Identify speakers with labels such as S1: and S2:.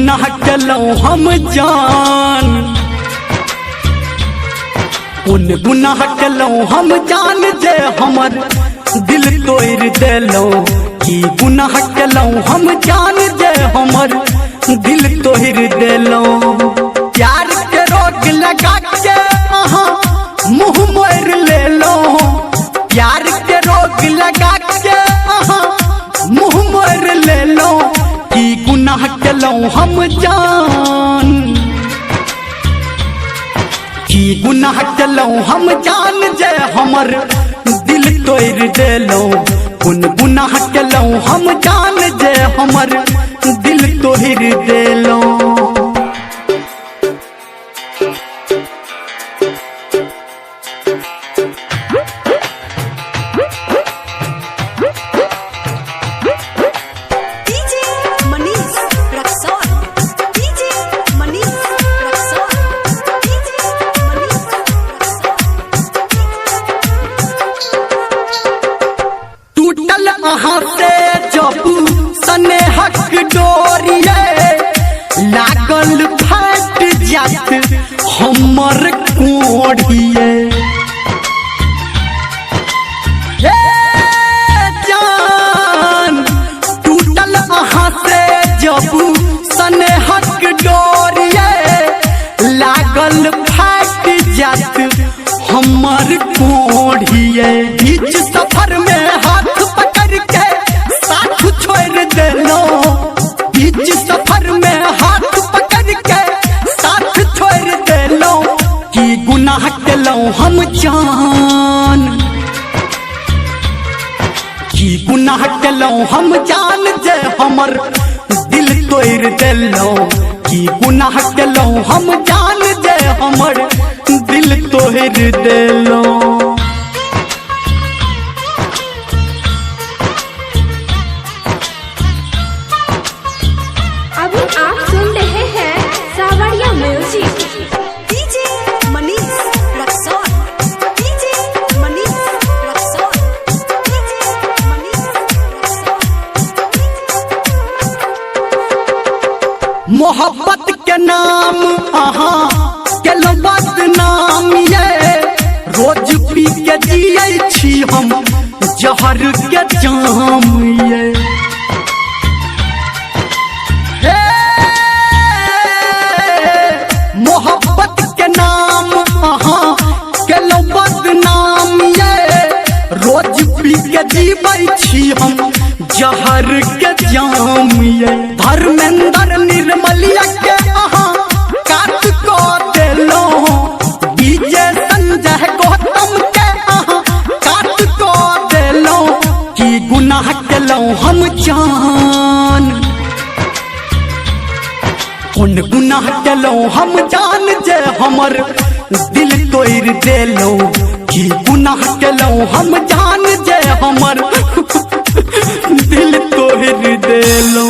S1: गुनाह केलौं हम जान, उन गुनाह केलौं हम जान जे हमर दिल तोड़ देलौं। की गुनाह केलौं हम जान जे हमर दिल तोड़ देलौं। प्यार के रोग लगा के अहाँ मुँह मोड़ लेलौं, प्यार के रोग लगा के अहाँ मुँह मोड़ लेलौं। की गुनाह केलौं हम जान, की गुनाह केलौं हम जान जे हमर दिल तोड़ देलौं। उन गुनाह केलौं हम जान जे हमर दिल तोड़ देलौं। अहाँ से जब स्नेहक डोरिए लागल फट जात हमर कोढ़िए। जान टूटल अहाँ से जब स्नेहक डोरिए लागल फट जात हमर कोढ़िए। बीच सफर में हाथ बीच सफर में हाथ पकड़ के साथ छोड़ देलौं। की गुनाह केलौं हम जान, की गुनाह केलौं हम जान जे हमर दिल तोड़ देलौं। की गुनाह केलौं हम जान जे हमर दिल तोड़ देलौं। मोहब्बत के नाम अहाँ केलौं बदनाम ये, रोज पी के जियै छी हम जहर के जाम ये। मोहब्बत के नाम अहाँ केलौं बदनाम ये, रोज पी के जीबै छी हम जहर के जाम ये। धर्मेंद्र निर्मलिया के अहाँ काट को देलौं, विजय संजय गौतम के अहाँ काट को देलौं। की गुनाह केलौं हम जान, उन गुनाह केलौं हम जान जे हमर दिल तोड़ देलौं। की गुनाह केलौं हम जान जे हमर दिल तोड़ देलौं।